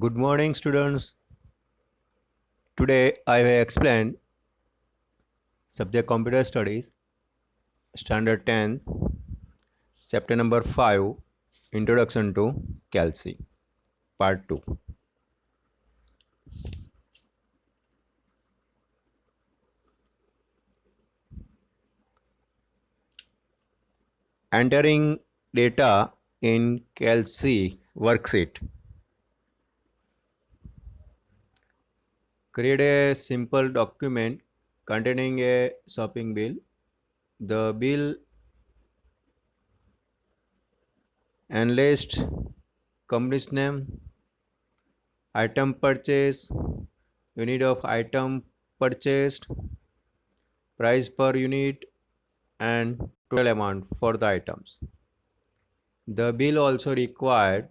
Good morning, students. Today I will explain subject Computer Studies, Standard 10, Chapter number 5, Introduction to CalC, Part 2. Entering data in CalC worksheet. Create a simple document containing a shopping bill. The bill enlist company's name, item purchase, unit of item purchased, price per unit, and total amount for the items. The bill also required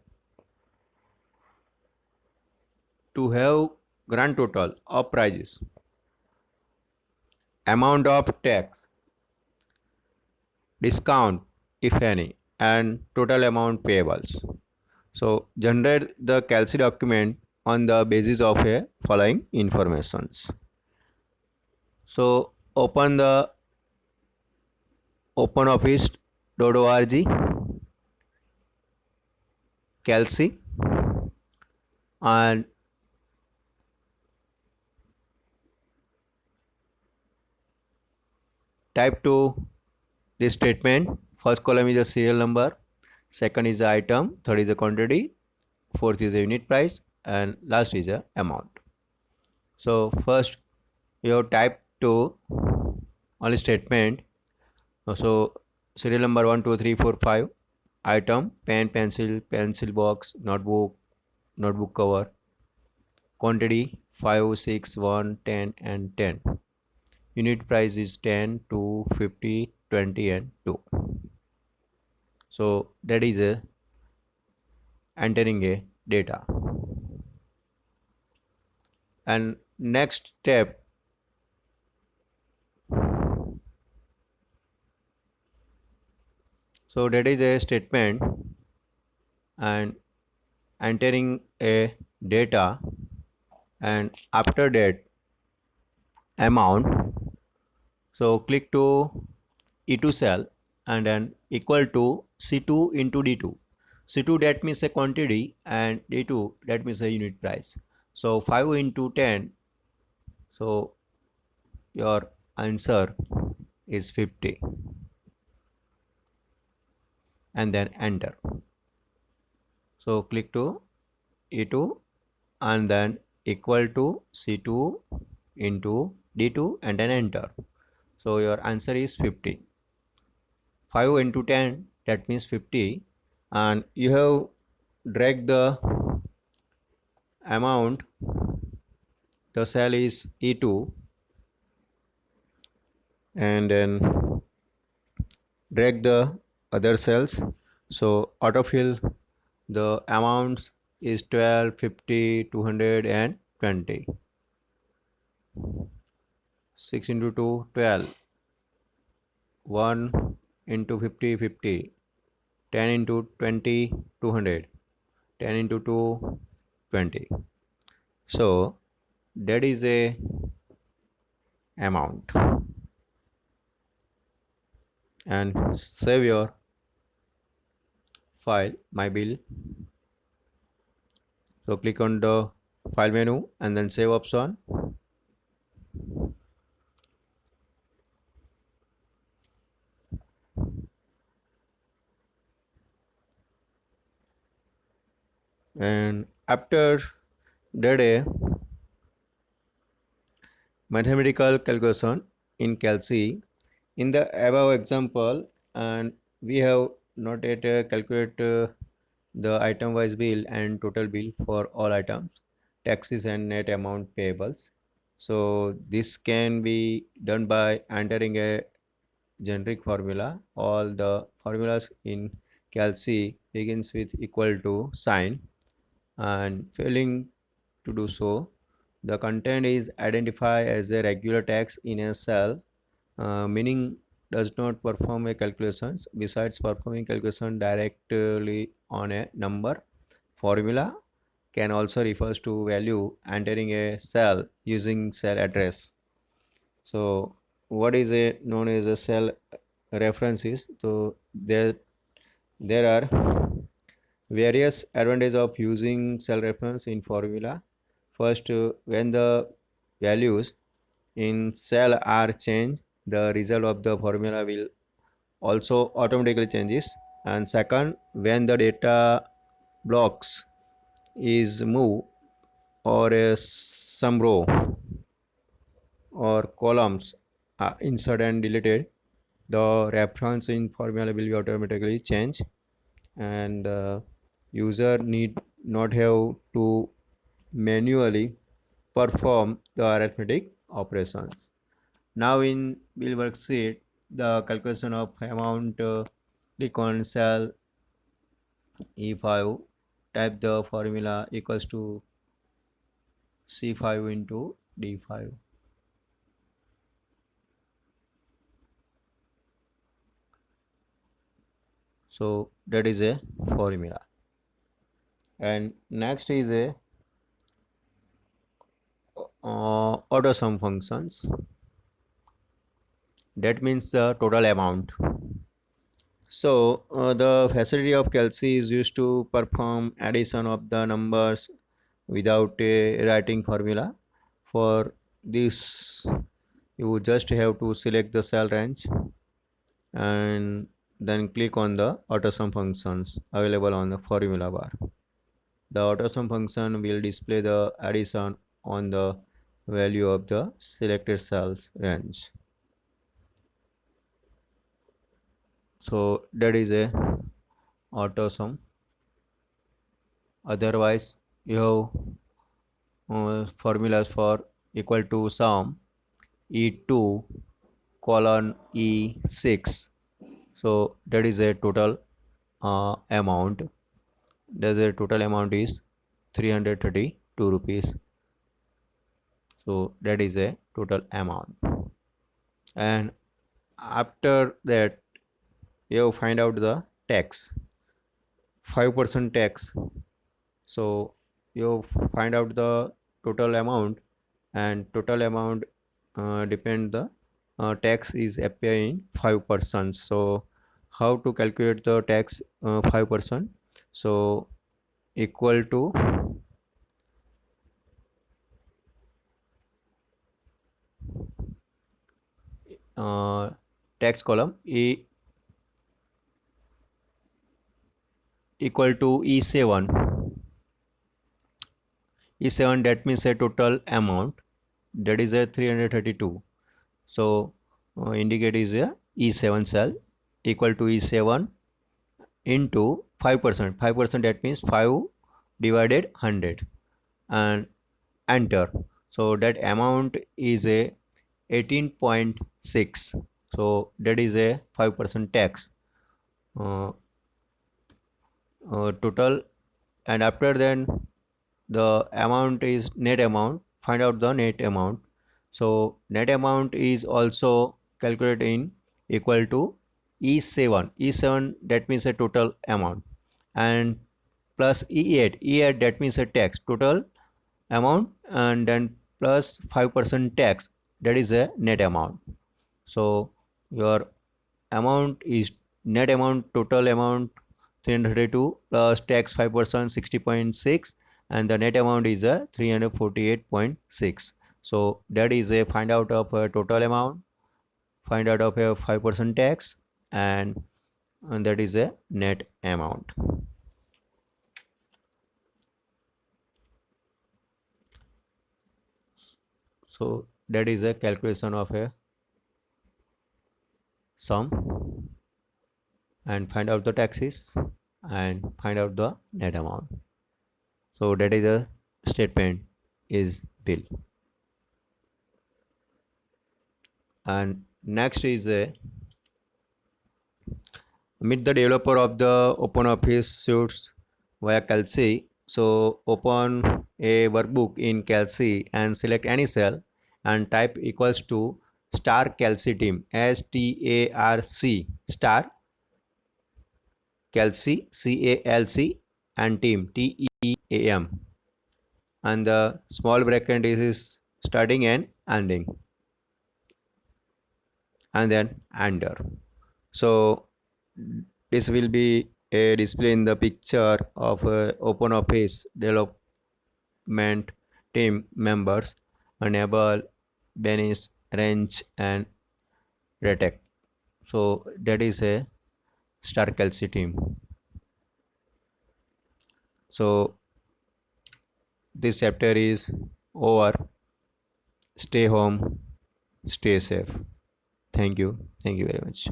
to have grand total of prices, amount of tax, discount if any, and total amount payables. So generate the CalC document on the basis of a following informations. So open the openoffice.org CalC and type to this statement. First column is a serial number, second is the item, third is the quantity, fourth is the unit price, and last is the amount. So first you have type to only statement. So serial number 1 2 3 4 5, item pen, pencil box, notebook cover, quantity 5 6 1 10 and 10, unit price is 10 2 50 20 and 2. So that is a entering a data. And next step, so that is a statement and entering a data, and after that amount, so click to E2 cell and then equal to C2 into D2. C2 that means a quantity and D2 that means a unit price. So 5 into 10, so your answer is 50 and then enter. So click to E2 and then equal to C2 into D2 and then enter. So your answer is 50. 5 into 10 that means 50, and you have dragged the amount, the cell is E2, and then drag the other cells. So autofill the amounts is 12 50 200 and 20. 6 into 2 12, 1 into 50 50, 10 into 20 200, 10 into 2 20. So that is a amount, and save your file my bill. So click on the file menu and then save option. And after that a mathematical calculation in CalC. In the above example, and we have not yet calculate the item wise bill and total bill for all items, taxes and net amount payables. So this can be done by entering a generic formula. All the formulas in CalC begins with equal to sign, and failing to do so, the content is identified as a regular text in a cell, meaning does not perform a calculations besides performing calculation directly on a number, formula, can also refers to value entering a cell using cell address. So what is a known as a cell references? So there are various advantages of using cell reference in formula. First, when the values in cell are changed, the result of the formula will also automatically changes. And second, when the data blocks is moved or some row or columns are inserted and deleted, the reference in formula will be automatically changed, and user need not have to manually perform the arithmetic operations. Now in bill worksheet, the calculation of amount, click on cell E5, type the formula equals to C5 into D5. So that is a formula. And next is a auto sum functions. That means the total amount. So the facility of Kelsey is used to perform addition of the numbers without a writing formula. For this, you just have to select the cell range and then click on the AutoSum functions available on the formula bar. The AutoSum function will display the addition on the value of the selected cells range. So that is a AutoSum. Otherwise, you have formulas for equal to sum E2 colon E6. So that is a total amount. The total amount is 332 rupees. So that is a total amount. And after that, you find out the tax, 5% tax. So you find out the total amount, and total amount depend the tax is appearing 5%. So how to calculate the tax 5%? So equal to tax column E equal to E7. E7, that means a total amount, that is a 332. So indicate is a E7 cell equal to E7 into 5%. 5%, that means 5 divided 100 and enter. So that amount is a 18.6. So that is a 5% tax total. And after then the amount is net amount, find out the net amount. So net amount is also calculated in equal to E7. E7, that means a total amount, and plus E8. E8, that means a tax total amount, and then plus 5% tax, that is a net amount. So your amount is net amount, total amount 332 plus tax 5% 60.6, and the net amount is a 348.6. So that is a find out of a total amount, find out of a 5% tax, and that is a net amount. So that is a calculation of a sum, and find out the taxes and find out the net amount. So that is a statement is bill. And next is a meet the developer of the OpenOffice suites via Kelsey. So open a workbook in Kelsey and select any cell and type equals to star Kelsey team, STARC star Kelsey CALC and team TEAM. and the small bracket is starting and ending, and then enter. So this will be a display in the picture of open office development team members enable Benis, Range and Retec. So that is a Star Kelsey team. So this chapter is over. Stay home, stay safe. Thank you. Thank you very much.